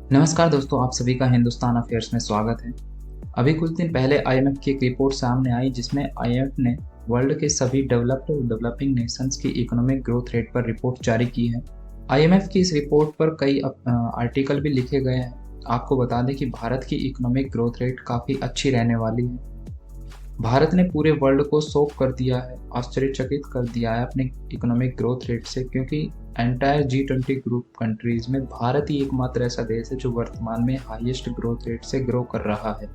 नमस्कार दोस्तों, आप सभी का हिंदुस्तान अफेयर्स में स्वागत है। अभी कुछ दिन पहले आईएमएफ की एक रिपोर्ट सामने आई जिसमें आईएमएफ ने वर्ल्ड के सभी डेवलप्ड और डेवलपिंग नेशंस की इकोनॉमिक ग्रोथ रेट पर रिपोर्ट जारी की है। आईएमएफ की इस रिपोर्ट पर कई आर्टिकल भी लिखे गए हैं। आपको बता दें कि भारत की इकोनॉमिक ग्रोथ रेट काफ़ी अच्छी रहने वाली है। भारत ने पूरे वर्ल्ड को शॉक कर दिया है, आश्चर्यचकित कर दिया है अपने इकोनॉमिक ग्रोथ रेट से, क्योंकि एंटायर G20 ग्रुप कंट्रीज में भारत ही एकमात्र ऐसा देश है जो वर्तमान में हाईएस्ट ग्रोथ रेट से ग्रो कर रहा है।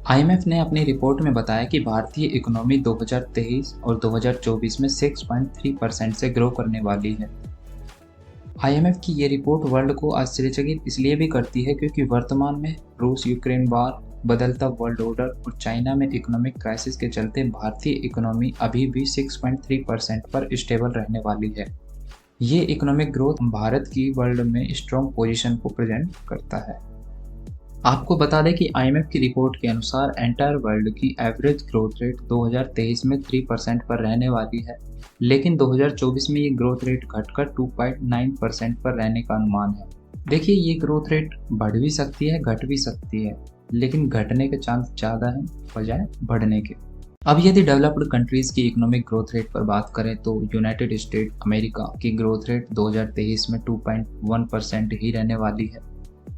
आईएमएफ ने अपनी रिपोर्ट में बताया कि भारतीय इकोनॉमी 2023 और 2024 में 6.3% से ग्रो करने वाली है। आईएमएफ की ये रिपोर्ट वर्ल्ड को आश्चर्यचकित इसलिए भी करती है क्योंकि वर्तमान में रूस यूक्रेन वार, बदलता वर्ल्ड ऑर्डर और चाइना में इकोनॉमिक क्राइसिस के चलते भारतीय इकोनॉमी अभी भी 6.3% पर स्टेबल रहने वाली है। ये इकोनॉमिक ग्रोथ भारत की वर्ल्ड में स्ट्रॉन्ग पोजीशन को प्रेजेंट करता है। आपको बता दें कि आईएमएफ की रिपोर्ट के अनुसार एंटायर वर्ल्ड की एवरेज ग्रोथ रेट 2023 में 3% पर रहने वाली है, लेकिन 2024 में ये ग्रोथ रेट घटकर 2.9% पर रहने का अनुमान है। देखिए, ये ग्रोथ रेट बढ़ भी सकती है, घट भी सकती है, लेकिन घटने के चांस ज़्यादा हैं बजाय बढ़ने के। अब यदि डेवलप्ड कंट्रीज़ की इकोनॉमिक ग्रोथ रेट पर बात करें तो यूनाइटेड स्टेट अमेरिका की ग्रोथ रेट 2023 में 2.1% ही रहने वाली है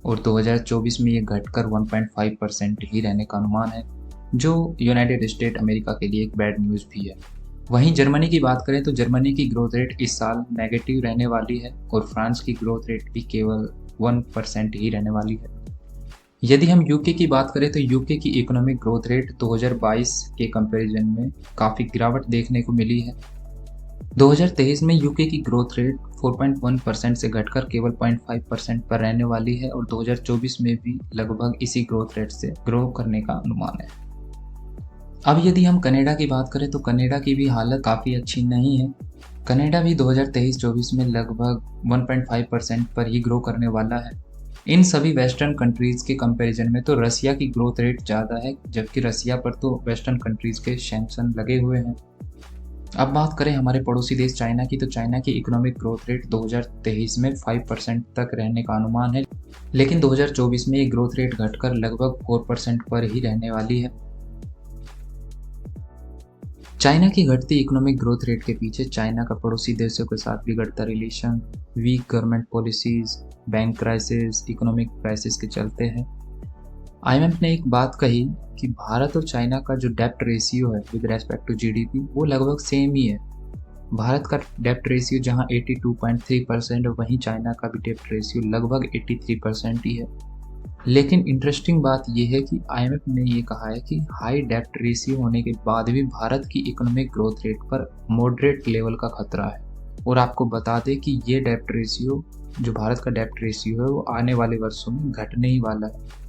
और 2024 में ये घटकर 1.5% ही रहने का अनुमान है, जो यूनाइटेड स्टेट अमेरिका के लिए एक बैड न्यूज़ भी है। वहीं जर्मनी की बात करें तो जर्मनी की ग्रोथ रेट इस साल नेगेटिव रहने वाली है और फ्रांस की ग्रोथ रेट भी केवल 1% ही रहने वाली है। यदि हम यूके की बात करें तो यूके की इकोनॉमिक ग्रोथ रेट 2022 के कंपैरिजन में काफ़ी गिरावट देखने को मिली है। 2023 में यूके की ग्रोथ रेट 4.1% से घटकर केवल 0.5% पर रहने वाली है और 2024 में भी लगभग इसी ग्रोथ रेट से ग्रो करने का अनुमान है। अब यदि हम कनाडा की बात करें तो कनाडा की भी हालत काफ़ी अच्छी नहीं है। कनाडा भी 2023-24 में लगभग 1.5% पर ही ग्रो करने वाला है। इन सभी वेस्टर्न कंट्रीज़ के कंपैरिजन में तो रसिया की ग्रोथ रेट ज़्यादा है, जबकि रसिया पर तो वेस्टर्न कंट्रीज़ के सैंक्शन लगे हुए हैं। अब बात करें हमारे पड़ोसी देश चाइना की, तो चाइना की इकोनॉमिक ग्रोथ रेट 2023 में 5% तक रहने का अनुमान है, लेकिन 2024 में ये ग्रोथ रेट घटकर लगभग 4% पर ही रहने वाली है। चाइना की घटती इकोनॉमिक ग्रोथ रेट के पीछे चाइना का पड़ोसी देशों के साथ बिगड़ता relation, weak government policies, bank crisis, economic crisis के चलते हैं। आईएमएफ ने एक बात कही कि भारत और चाइना का जो डेब्ट रेशियो है विद रेस्पेक्ट टू जीडीपी वो लगभग सेम ही है। भारत का डेब्ट रेशियो जहां 82.3% है, वहीं चाइना का भी डेब्ट रेशियो लगभग 83% ही है। लेकिन इंटरेस्टिंग बात यह है कि आईएमएफ ने ये कहा है कि हाई डेब्ट रेशियो होने के बाद भी भारत की इकोनॉमिक ग्रोथ रेट पर मॉडरेट लेवल का खतरा है। और आपको बता दें कि ये डेब्ट रेशियो, जो भारत का डेब्ट रेशियो है, वो आने वाले वर्षों में घटने ही वाला है।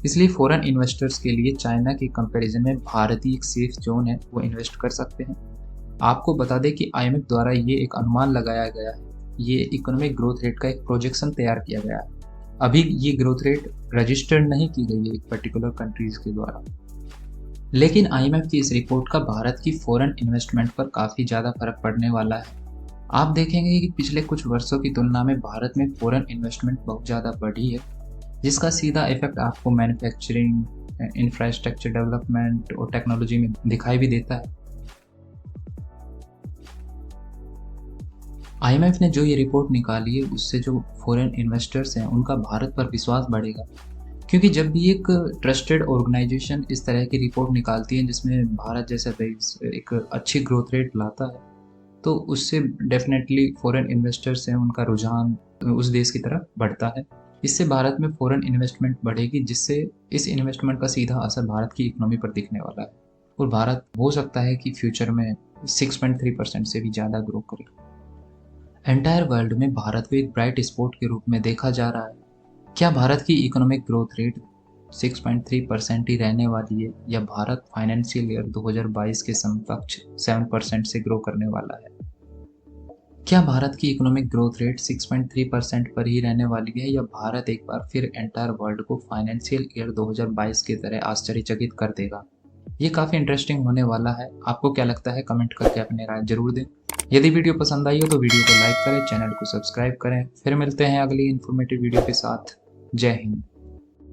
इसलिए फॉरेन इन्वेस्टर्स के लिए चाइना के कंपैरिजन में भारत ही एक सेफ जोन है, वो इन्वेस्ट कर सकते हैं। आपको बता दें कि आईएमएफ द्वारा ये एक अनुमान लगाया गया है, ये इकोनॉमिक ग्रोथ रेट का एक प्रोजेक्शन तैयार किया गया है। अभी ये ग्रोथ रेट रजिस्टर्ड नहीं की गई है एक पर्टिकुलर कंट्रीज के द्वारा, लेकिन आईएमएफ की इस रिपोर्ट का भारत की फॉरेन इन्वेस्टमेंट पर काफ़ी ज़्यादा फर्क पड़ने वाला है। आप देखेंगे कि पिछले कुछ वर्षों की तुलना में भारत में फॉरेन इन्वेस्टमेंट बहुत ज़्यादा बढ़ी है, जिसका सीधा इफेक्ट आपको मैन्युफैक्चरिंग, इंफ्रास्ट्रक्चर डेवलपमेंट और टेक्नोलॉजी में दिखाई भी देता है। आईएमएफ ने जो ये रिपोर्ट निकाली है उससे जो फॉरेन इन्वेस्टर्स हैं उनका भारत पर विश्वास बढ़ेगा, क्योंकि जब भी एक ट्रस्टेड ऑर्गेनाइजेशन इस तरह की रिपोर्ट निकालती है जिसमें भारत जैसा देश एक अच्छी ग्रोथ रेट लाता है, तो उससे डेफिनेटली फॉरेन इन्वेस्टर्स हैं उनका रुझान उस देश की तरफ बढ़ता है। इससे भारत में फॉरेन इन्वेस्टमेंट बढ़ेगी, जिससे इस इन्वेस्टमेंट का सीधा असर भारत की इकोनॉमी पर दिखने वाला है और भारत हो सकता है कि फ्यूचर में 6.3% से भी ज़्यादा ग्रो करे। एंटायर वर्ल्ड में भारत को एक ब्राइट स्पॉट के रूप में देखा जा रहा है। क्या भारत की इकोनॉमिक ग्रोथ रेट 6.3% ही रहने वाली है, या भारत फाइनेंशियल ईयर 2022 के समकक्ष 7% से ग्रो करने वाला है? क्या भारत की इकोनॉमिक ग्रोथ रेट 6.3% पर ही रहने वाली है, या भारत एक बार फिर एंटायर वर्ल्ड को फाइनेंशियल ईयर 2022 की तरह आश्चर्यचकित कर देगा? ये काफ़ी इंटरेस्टिंग होने वाला है। आपको क्या लगता है? कमेंट करके अपनी राय जरूर दें। यदि वीडियो पसंद आई हो तो वीडियो को लाइक करें, चैनल को सब्सक्राइब करें। फिर मिलते हैं अगली इन्फॉर्मेटिव वीडियो के साथ। जय हिंद।